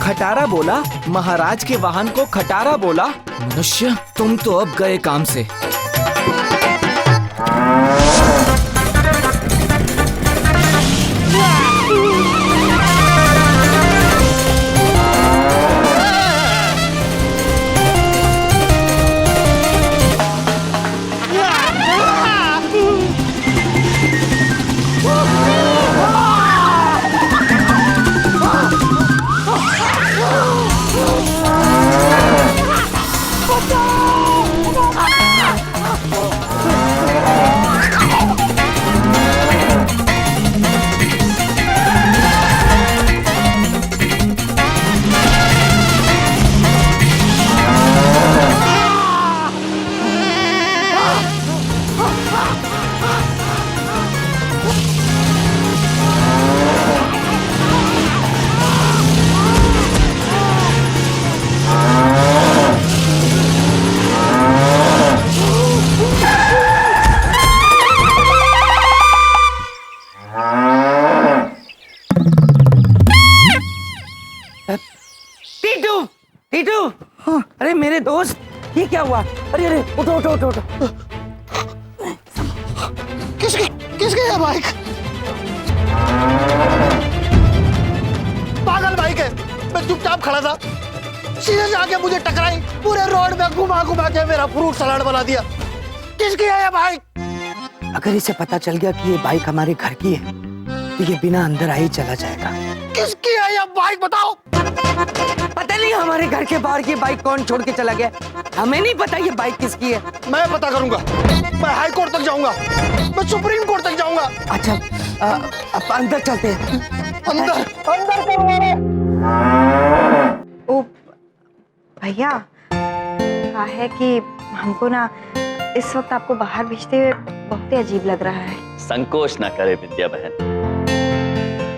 खटारा बोला, महाराज के वाहन को खटारा बोला। मनुष्य, तुम तो अब गए काम से। टीटू, अरे मेरे दोस्त, ये क्या हुआ? अरे अरे उठो उठो उठो उठो। किसके है बाइक? पागल बाइक है। मैं चुपचाप खड़ा था, सीधे से आके मुझे टकराई, पूरे रोड में घुमा घुमा के मेरा फ्रूट सलाद बना दिया। किसकी है ये बाइक? अगर इसे पता चल गया कि ये बाइक हमारे घर की है तो ये बिना अंदर आए चला जाएगा। किसकी है ये बाइक बताओ? पता नहीं हमारे घर के बाहर ये बाइक कौन छोड़ के चला गया। हमें नहीं पता ये बाइक किसकी है। मैं पता करूंगा। मैं हाई कोर्ट तक जाऊंगा, मैं सुप्रीम कोर्ट तक जाऊंगा। अच्छा, अब अंदर चलते हैं। अंदर अंदर ओ भैया, कहा है कि हमको ना इस वक्त आपको बाहर भेजते हुए बहुत ही अजीब लग रहा है। संकोच ना करे विद्या बहन,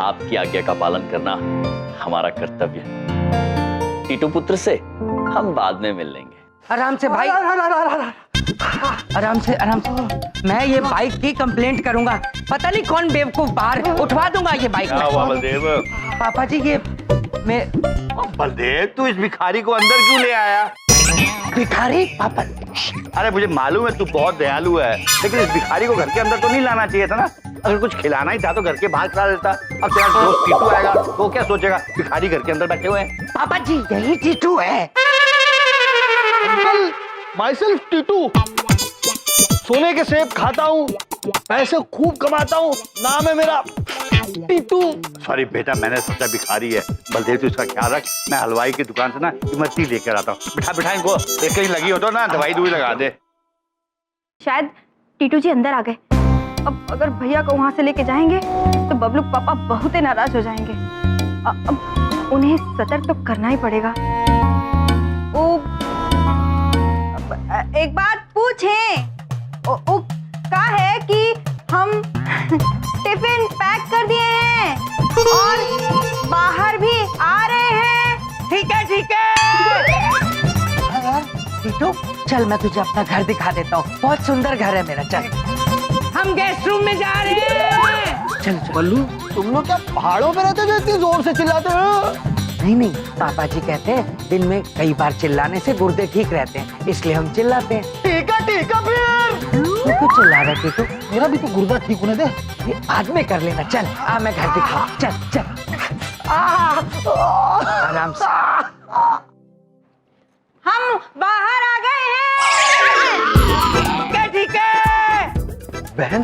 आपकी आज्ञा का पालन करना हमारा कर्तव्य है। टीटू पुत्र से हम बाद में मिल लेंगे। आराम से भाई, आराम से आराम से। मैं ये बाइक की कंप्लेंट करूंगा। पता नहीं कौन बेवकूफ बाहर उठवा दूंगा ये बाइक। क्या हुआ बलदेव? पापा जी, ये मैं बलदेव, तू इस भिखारी को अंदर क्यों ले आया? भिखारी? पापा, अरे मुझे मालूम है तू बहुत दयालु है, लेकिन इस भिखारी को घर के अंदर तो नहीं लाना चाहिए था ना। अगर कुछ खिलाना ही था तो घर के बाहर खिला देता। अब तेरा दोस्त टीटू आएगा तो क्या सोचेगा? भिखारी घर के अंदर बैठे हुए हैं। पापा जी, यही टीटू है। Uncle, my self Titu. सोने के सेब खाता हूँ, पैसे खूब कमाता हूँ, नाम है मेरा टीटू। सॉरी बेटा, मैंने सोचा भिखारी है। बलदेव तू इसका ख्याल रख, मैं हलवाई की दुकान से ना इमरती लेकर आता हूँ। बिठा बिठा इनको, एक कहीं लगी हो तो ना दवाई दुई लगा दे। शायद टीटू जी अंदर आ गए। अब अगर भैया को वहां से लेके जाएंगे तो बबलू पापा बहुत ही नाराज हो जाएंगे। अब उन्हें सतर्क तो करना ही पड़ेगा। ओ, एक बात पूछें? क्या है कि हम टिफिन पैक कर दिए हैं और बाहर भी आ रहे हैं। ठीक है ठीक है। टीटू, चल मैं तुझे अपना घर दिखा देता हूँ। बहुत सुंदर घर है मेरा। चल, हम गेस्ट रूम में जा रहे हैं। चल चल। बल्लू, तुम लोग क्या पहाड़ों पे रहते हो जो इतनी जोर से चिल्लाते हो? नहीं नहीं, पापा जी कहते हैं दिन में कई बार चिल्लाने से गुर्दे ठीक रहते हैं, इसलिए हम चिल्लाते हैं। ठीक है फिर। तू क्यों चिल्ला रहा है टीटू? मेरा भी तो गुर्दा ठीक होने दे। ये बाद में कर लेना। चल आ, मैं घर दिखाऊं। चल चल, आराम से। हम बाहर आ गए हैं। क्या ठीक है? बहन,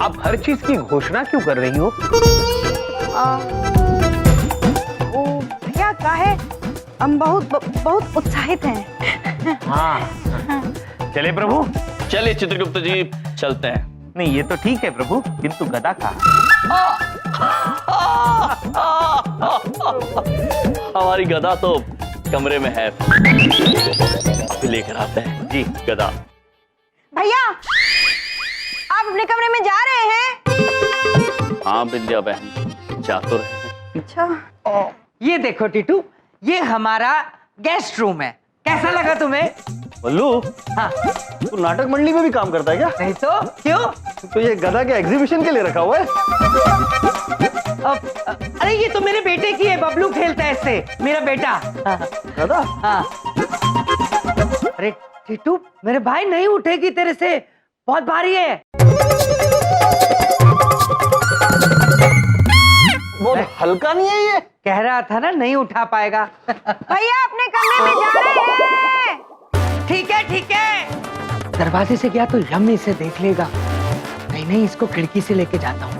आप हर चीज की घोषणा क्यों कर रही हो? ओ भैया, क्या है, हम बहुत उत्साहित हैं। हाँ, चले प्रभु। चलिए चित्रगुप्त जी, चलते हैं। नहीं, ये तो ठीक है प्रभु, किंतु गदा कहाँ? हमारी गदा तो कमरे में है, अभी लेकर आते हैं जी गदा। भैया, आप अपने कमरे में जा रहे हैं? हाँ विद्या बहन, जा तो रहे। अच्छा, ये देखो टीटू, ये हमारा गेस्ट रूम है। कैसा लगा तुम्हें? बल्लू, हाँ, तू नाटक मंडली में भी काम करता है क्या? नहीं तो क्यों? तो ये गधा के एग्जीबिशन के लिए रखा हुआ है? अरे ये तो मेरे बेटे की है, बबलू खेलता है इससे, मेरा बेटा। दादा हाँ। अरे टीटू, मेरे भाई नहीं उठेगी तेरे से, बहुत भारी है। बहुत हल्का नहीं है ये? कह रहा था ना नहीं उठा पाएगा। भैया अपने कमरे में जा रहे हैं। ठीक है ठीक है। दरवाजे से गया तो यम्मी से देख लेगा। नहीं, इसको खिड़की से लेके जाता हूँ।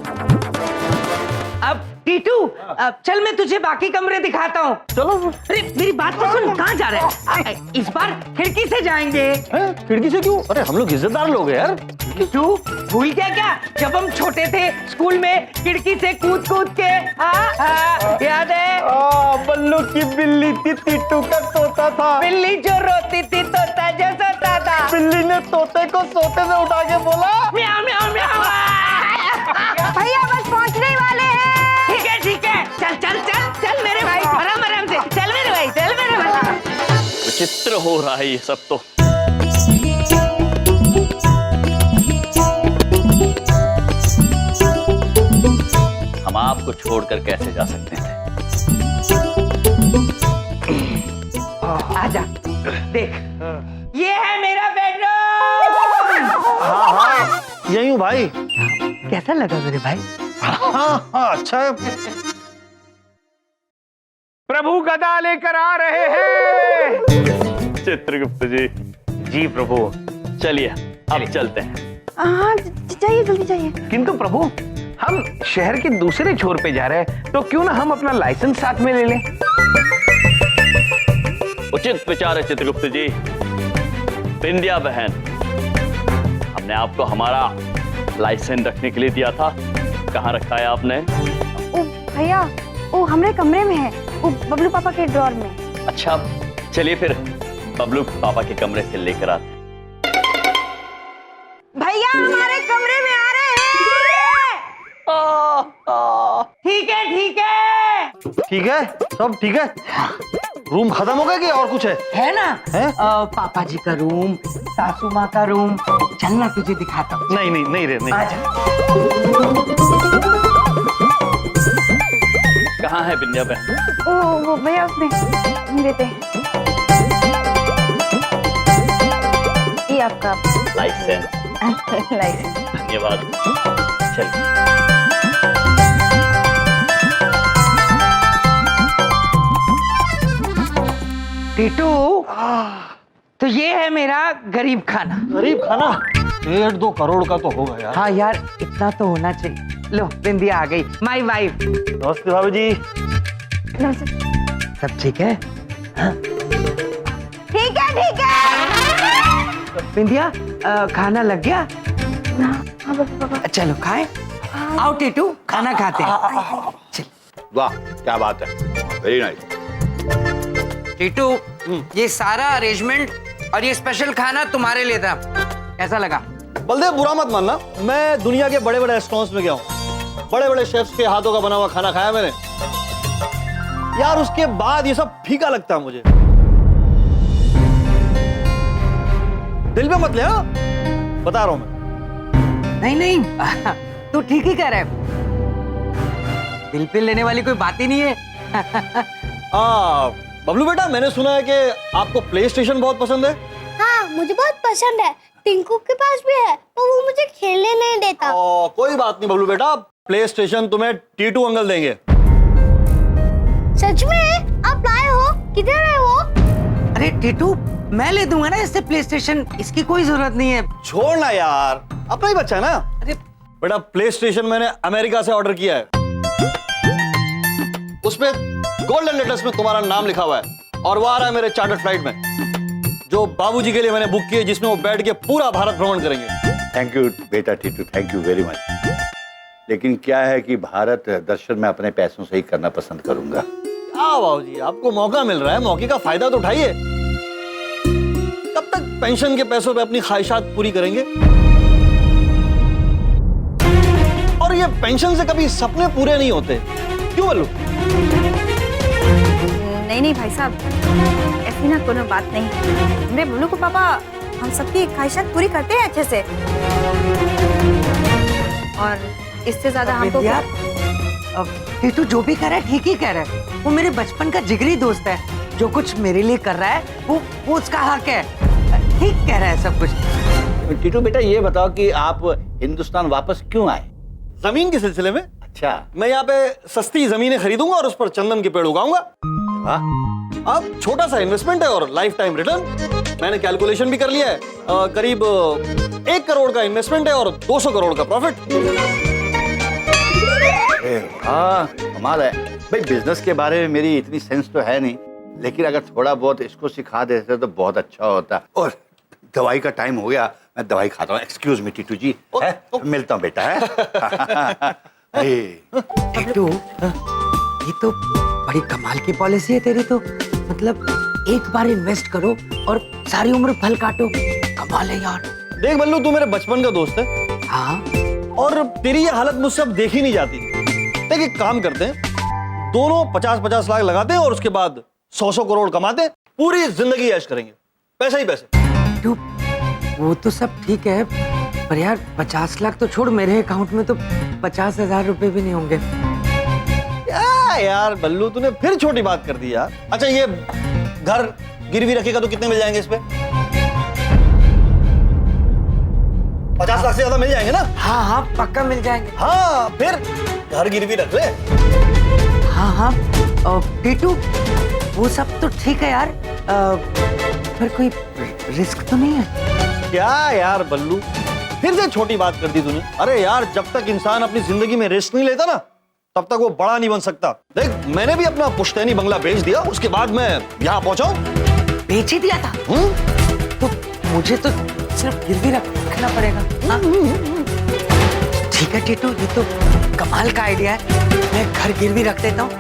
अब टीटू, अब चल मैं तुझे बाकी कमरे दिखाता हूँ। चलो। अरे मेरी बात तो सुन, कहाँ जा रहे हैं? इस बार खिड़की से जाएंगे। खिड़की से क्यों? अरे हम लोग इज्जतदार लोग हैं यार। टीटू भूल गया क्या, जब हम छोटे थे स्कूल में खिड़की से कूद कूद के, याद है? बल्लू की बिल्ली थी, टीटू का तोता था। बिल्ली जो रोती थी तोता जो सोता था। बिल्ली ने तोते को सोते से उठा के बोला म्याऊं म्याऊं म्याऊं। भैया बस पहुंचने ही वाले हैं। ठीक है, चल चल चल चल मेरे भाई, आराम आराम से चल मेरे भाई, चल मेरे भाई। विचित्र हो रहा है ये सब तो। हम आपको छोड़कर कैसे जा सकते थे? आजा, देख, ये है मेरा बेडरूम। हाँ यही हूँ भाई। कैसा लगा मेरे भाई? हाँ अच्छा है। प्रभु गदा लेकर आ रहे हैं। चित्रगुप्त जी। जी प्रभु। चलिए अब चलते हैं। हाँ जाइए, जल्दी जाइए। किंतु प्रभु, हम शहर के दूसरे छोर पे जा रहे हैं, तो क्यों ना हम अपना लाइसेंस साथ में ले लें? उचित विचार है चित्रगुप्त जी। बिंदिया बहन, हमने आपको हमारा लाइसेंस रखने के लिए दिया था, कहाँ रखा है आपने? ओ भैया, वो हमारे कमरे में है, वो बबलू पापा के ड्रॉर में। अच्छा चलिए फिर बबलू पापा के कमरे से लेकर आते हैं। भैया हमारे कमरे में आ रहे हैं। ठीक है ठीक है। ठीक है, सब ठीक है। रूम खत्म हो गया कि और कुछ है ना? है? पापा जी का रूम, सासू माँ का रूम, चलना तुझे दिखाता हूँ। नहीं रे नहीं। आजा। कहाँ है बिंदिया बहन? वो भैया उसमें देते हैं। ये आपका लाइसेंस। लाइसेंस। धन्यवाद। चलिए। टीटू, तो ये है मेरा गरीब खाना। गरीब खाना 1.5-2 करोड़ का तो होगा यार। हाँ यार, इतना तो होना चाहिए। लो बिंदिया आ गई, माई वाइफ। नमस्ते भाभी जी। सब ठीक है? हाँ? ठीक है। बिंदिया, खाना लग गया? हाँ पापा। चलो खाए। आओ टीटू, खाना खाते हैं। चल। वाह क्या बात है, वेरी नाइस। टीटू, ये सारा अरेंजमेंट और ये स्पेशल खाना तुम्हारे लिए था, कैसा लगा? बलदेव बुरा मत मानना, मैं दुनिया के बड़े बड़े रेस्टोरेंट्स में गया हूँ, बड़े बड़े शेफ्स के हाथों का बना हुआ खाना खाया मैंने यार, उसके बाद ये सब फीका लगता है मुझे। दिल पे मत ले, हाँ? बता रहा हूं मैं। नहीं तू ठीक ही कह रहा है, दिल पे लेने वाली कोई बात ही नहीं है। बबलू बेटा, मैंने सुना है कि आपको प्ले स्टेशन बहुत पसंद है। हाँ मुझे बहुत पसंद है, टिंकू के पास भी है पर वो मुझे खेलने नहीं देता। कोई बात नहीं बबलू बेटा, प्ले स्टेशन तुम्हें टीटू अंकल देंगे। सच में? आप लाए हो? किधर है वो? अरे टीटू, मैं ले दूंगा ना इससे प्ले स्टेशन, इसकी कोई जरूरत नहीं है। छोड़ना यार, अपना ही बच्चा है ना। अरे बेटा, प्ले स्टेशन मैंने अमेरिका से ऑर्डर किया है, उसपे गोल्डन लेटर्स में तुम्हारा नाम लिखा हुआ है और वो आ रहा है मेरे चार्टर्ड फ्लाइट में, जो बाबूजी के लिए मैंने बुक की है, जिसमें वो बैठ के पूरा भारत भ्रमण करेंगे। थैंक यू बेटा Titu, thank you very much. लेकिन क्या है कि भारत दर्शन मैं अपने पैसों से ही करना पसंद करूंगा। हाँ बाबूजी, आपको मौका मिल रहा है, मौके का फायदा तो उठाइए। कब तक पेंशन के पैसों पे अपनी ख्वाहिशात पूरी करेंगे? और ये पेंशन से कभी सपने पूरे नहीं होते, क्यों बल्लू? नहीं भाई साहब, ऐसी ना कोनो बात नहीं। मेरे बोलू को पापा हम सबकी ख्वाहिशात पूरी करते हैं अच्छे से, और इससे ज्यादा हमको अब टीटू जो भी कह रहा है ठीक ही कह रहा है। वो मेरे बचपन का जिगरी दोस्त है। जो कुछ मेरे लिए कर रहा है वो उसका हक है। ठीक कह रहा है सब कुछ। टीटू बेटा ये बताओ कि आप हिंदुस्तान वापस क्यों आए? जमीन के सिलसिले में। अच्छा। मैं यहाँ पे सस्ती जमीनें खरीदूंगा और उस पर चंदन के पेड़ उगाऊंगा। वाह। अब छोटा सा इन्वेस्टमेंट है और लाइफ टाइम रिटर्न। मैंने कैलकुलेशन भी कर लिया है। करीब 1 करोड़ का इन्वेस्टमेंट है और 200 करोड़ का प्रॉफिट। हाँ कमाल है भाई। बिजनेस के बारे में मेरी इतनी सेंस तो है नहीं, लेकिन अगर थोड़ा बहुत इसको सिखा देते तो बहुत अच्छा होता। और दवाई का टाइम हो गया, मैं दवाई खाता हूँ। एक्सक्यूज मी टीटू जी, है? मिलता हूँ बेटा। है टीटू, ये तो बड़ी कमाल की पॉलिसी है तेरी तो। मतलब एक बार इन्वेस्ट करो और सारी उम्र फल काटो। कमाल है यार। देख बल्लू, तू मेरे बचपन का दोस्त है। हाँ। और तेरी ये हालत मुझसे अब देखी नहीं जाती। देख एक काम करते हैं, दोनों 50-50 लाख लगाते हैं और उसके बाद 100 करोड़ कमाते हैं। पूरी जिंदगी ऐश करेंगे, पैसा ही पैसे। तू वो तो सब ठीक है, पर यार 50 लाख तो छोड़, मेरे अकाउंट में तो 50,000 रुपए भी नहीं होंगे। क्या यार बल्लू, तूने फिर छोटी बात कर दी यार। अच्छा ये घर गिरवी रखेगा तो कितने मिल जाएंगे इस पे? 50 लाख से ज्यादा मिल जाएंगे ना? हाँ हाँ पक्का मिल जाएंगे। हाँ फिर घर गिरवी रख ले। हाँ हाँ टीटू, वो सब तो ठीक है यार, पर कोई रिस्क तो नहीं है? क्या यार बल्लू, फिर से छोटी बात कर दी तूने। अरे यार, जब तक इंसान अपनी जिंदगी में रिस्क नहीं लेता ना, तब तक वो बड़ा नहीं बन सकता। देख मैंने भी अपना पुश्तैनी बंगला बेच दिया, उसके बाद मैं यहाँ पहुंचा हूँ। बेच ही दिया था? तो मुझे तो सिर्फ गिरवी रखना पड़ेगा। ठीक है टीटू, ये तो कमाल का आइडिया है। मैं घर गिरवी रख देता हूँ।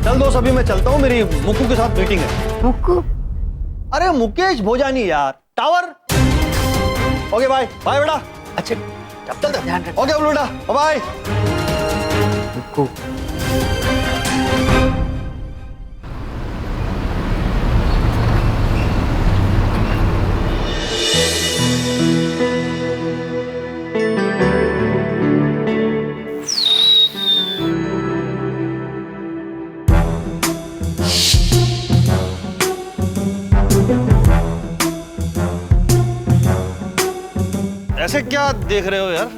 चल दोस्त, अभी मैं चलता हूँ, मेरी मुक्कू के साथ मीटिंग है। मुक्कू? अरे मुकेश भोजानी यार, टावर। ओके बाय बाय बेटा। अच्छा चल ध्यान रख। ओके बेटा, बाय। मुक्कू। ऐसे क्या देख रहे हो यार?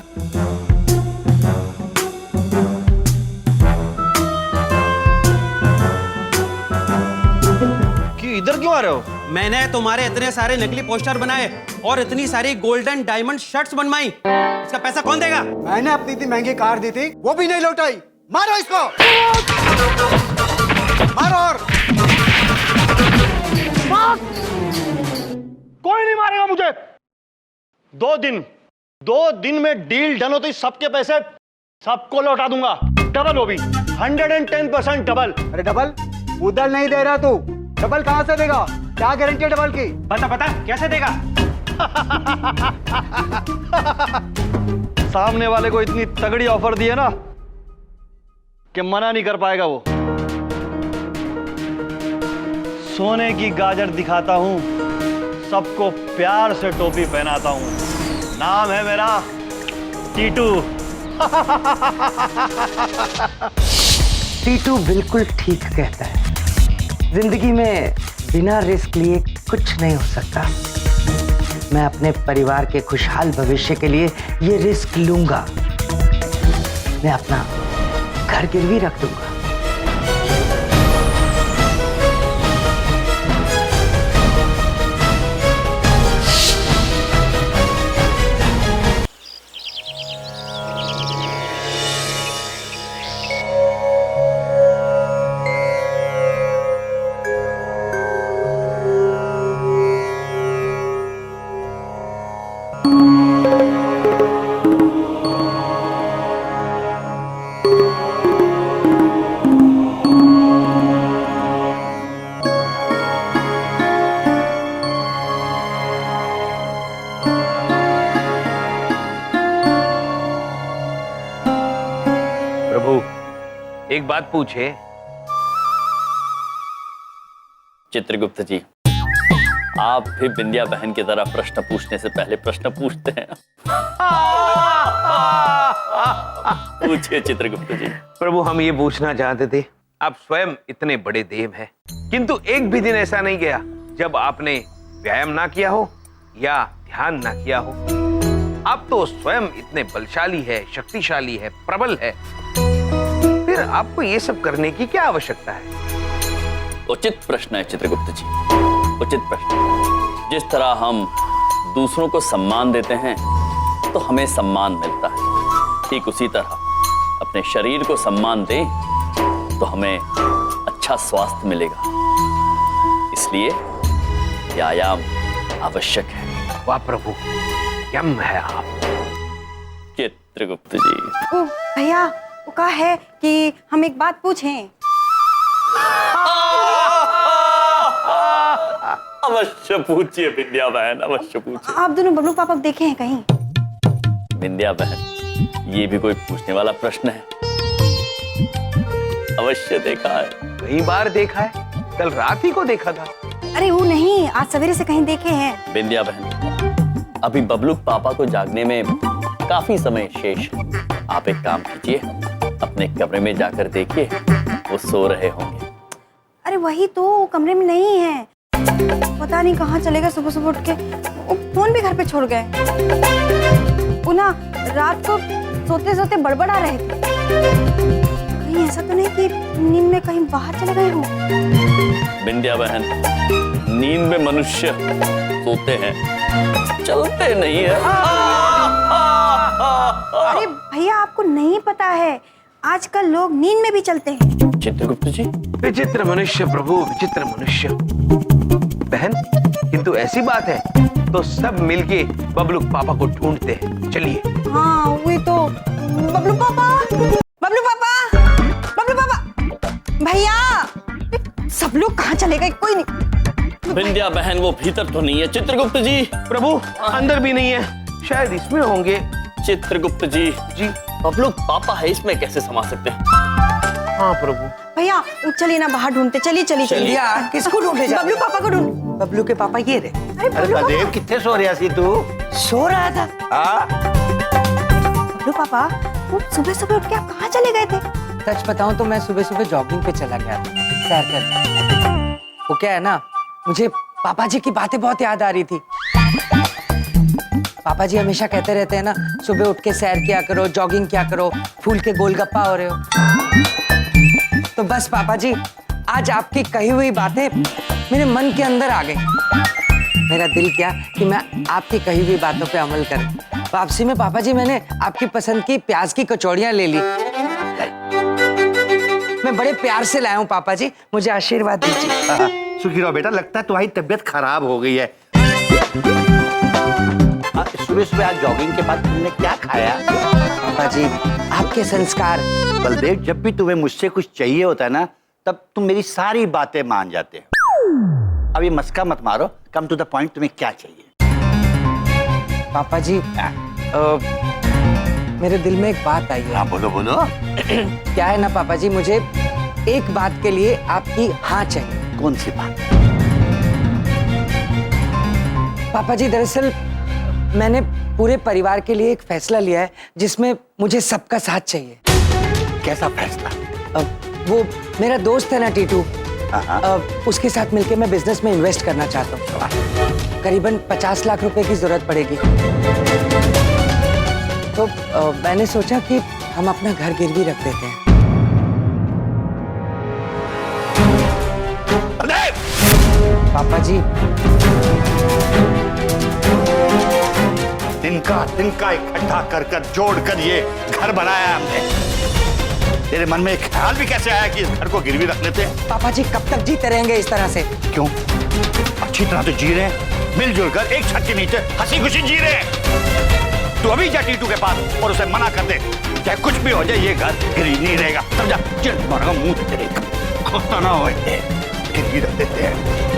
इधर क्यों आ रहे हो? मैंने तुम्हारे इतने सारे नकली पोस्टर बनाए और इतनी सारी गोल्डन डायमंड शर्ट्स बनवाई। इसका पैसा कौन देगा? मैंने अपनी इतनी महंगी कार दी थी, वो भी नहीं लौटाई। मारो इसको, मारो। और कोई नहीं मारेगा मुझे। 2 दिन में डील डन होती, सबके पैसे सबको लौटा दूंगा। डबल, वो भी 110% डबल। अरे डबल उधर नहीं दे रहा तू, डबल कहां से देगा? क्या गारंटी है डबल की? पता कैसे देगा? सामने वाले को इतनी तगड़ी ऑफर दी है ना कि मना नहीं कर पाएगा वो। सोने की गाजर दिखाता हूं, सबको प्यार से टोपी पहनाता हूं। नाम है मेरा टीटू। टीटू बिल्कुल ठीक कहता है। जिंदगी में बिना रिस्क लिए कुछ नहीं हो सकता। मैं अपने परिवार के खुशहाल भविष्य के लिए ये रिस्क लूंगा। मैं अपना घर गिरवी रख दूंगा। एक बात पूछे? चित्रगुप्त जी, आप भी बिंदिया बहन की तरह प्रश्न पूछने से पहले प्रश्न पूछते हैं। पूछिए चित्रगुप्त जी। प्रभु, हम ये पूछना चाहते थे, आप स्वयं इतने बड़े देव हैं, किंतु एक भी दिन ऐसा नहीं गया जब आपने व्यायाम ना किया हो या ध्यान ना किया हो। आप तो स्वयं इतने बलशाली है, शक्तिशाली है, प्रबल है, फिर आपको ये सब करने की क्या आवश्यकता है? उचित प्रश्न है चित्रगुप्त जी, उचित प्रश्न। जिस तरह हम दूसरों को सम्मान देते हैं तो हमें सम्मान मिलता है, ठीक उसी तरह अपने शरीर को सम्मान दें तो हमें अच्छा स्वास्थ्य मिलेगा। इसलिए व्यायाम आवश्यक है। वाह प्रभु, यम है आप। चित्रगुप्त जी। ओ भैया, वो कहा है कि हम एक बात पूछें। अवश्य पूछिए विंध्या बहन, अवश्य पूछिए। आप दोनों बबलू पापा को देखे हैं कहीं? विंध्या बहन, ये भी कोई पूछने वाला प्रश्न है? अवश्य देखा है। कई बार देखा है, कल रात ही को देखा था। अरे वो नहीं, आज सवेरे से कहीं देखे हैं। विंध्या बहन, अभी बबलू पापा को जागने में काफी समय शेष है। आप एक काम कीजिए, अपने कमरे में जाकर देखिए, वो सो रहे होंगे। अरे वही तो, कमरे में नहीं है, पता नहीं कहाँ चले गए। सुबह सुबह उठ के वो फोन भी घर पे छोड़ गए। वो ना रात को सोते सोते बड़बड़ा रहे थे। कहीं ऐसा तो नहीं कि नींद में कहीं बाहर चले गए हों? विंध्या बहन, नींद में मनुष्य सोते हैं, चलते नहीं है। अरे भैया, आपको नहीं पता है, आजकल लोग नींद में भी चलते हैं। चित्रगुप्त जी। विचित्र मनुष्य प्रभु, विचित्र मनुष्य। बहन, किंतु ऐसी बात है तो सब मिलके बबलू पापा को ढूंढते हैं। चलिए। हाँ वही तो। बबलू पापा, बबलू पापा, बबलू पापा, भैया, सब लोग कहाँ चले गए? कोई नहीं। विंध्या बहन, वो भीतर तो नहीं है। चित्रगुप्त जी। प्रभु, अंदर भी नहीं है, शायद इसमें होंगे। चित्रगुप्त जी। जी। बबलू पापा है, इसमें कैसे समा सकते हैं? हाँ प्रभु। भैया चलिए ना, बाहर ढूंढते। चलिए चलिए चलिए। भैया, किसको ढूंढे जा? बबलू पापा को ढूंढ। बबलू के पापा ये रहे। अरे बबलू पापा, देव, कितने सो रहा सी तू? सो रहा था। बबलू पापा, वो सुबह सुबह उठ के आप कहाँ चले गए थे? सच बताऊं तो मैं सुबह सुबह जॉगिंग पे चला गया था, सैर करने। वो क्या है ना, मुझे पापा जी की बातें बहुत याद आ रही थी। पापा जी हमेशा कहते रहते हैं ना, सुबह उठ के सैर किया करो, जॉगिंग किया करो, फूल के गोलगप्पा हो रहे हो। तो बस पापा जी, आज आपकी कही हुई बातें मेरे मन के अंदर आ गई। मेरा दिल किया कि मैं आपकी कही हुई बातों पे अमल करूं। वापसी में पापा जी, मैंने आपकी पसंद की प्याज की कचौड़ियां ले ली। मैं बड़े प्यार से लाया हूं पापा जी, मुझे आशीर्वाद दीजिए। सुखी रहो बेटा, लगता है तुम्हारी तबीयत खराब हो गई है। सुबह सुबह आज जॉगिंग के बाद तुमने क्या खाया? पापा जी, आपके संस्कार। बलदेव, जब भी तुम्हें मुझसे कुछ चाहिए होता है ना, तब तुम मेरी सारी बातें मान जाते हो। अब ये मस्का मत मारो, कम टू द पॉइंट, तुम्हें क्या चाहिए? पापा जी, मेरे दिल में एक बात आई है। हाँ बोलो बोलो। क्या है ना पापा जी, मुझे एक बात के लिए आपकी हाँ चाहिए। कौन सी बात? पापा जी, दरअसल मैंने पूरे परिवार के लिए एक फैसला लिया है जिसमें मुझे सबका साथ चाहिए। कैसा फैसला? वो मेरा दोस्त है ना टीटू, उसके साथ मिलके मैं बिजनेस में इन्वेस्ट करना चाहता हूँ। करीबन 50 लाख रुपए की जरूरत पड़ेगी। तो मैंने सोचा कि हम अपना घर गिरवी रख देते हैं। पापा जी, तिनका इकट्ठा कर जोड़ कर ये घर बनाया हमने। तेरे मन में एक ख्याल भी कैसे आया कि इस घर को गिरवी रख लेते हैं? पापा जी, कब तक जीते रहेंगे इस तरह से? क्यों? अच्छी तरह तो जी रहे हैं, मिलजुल कर एक छत के नीचे हंसी खुशी जी रहे हैं। तू अभी जा टीटू के पास और उसे मना कर दे, चाहे कुछ भी हो जाए, ये घर गिरवी नहीं रहेगा। समझा? चल, तुम्हारा मुंह तेरे खोता ना हो, गिरवी रख देते हैं।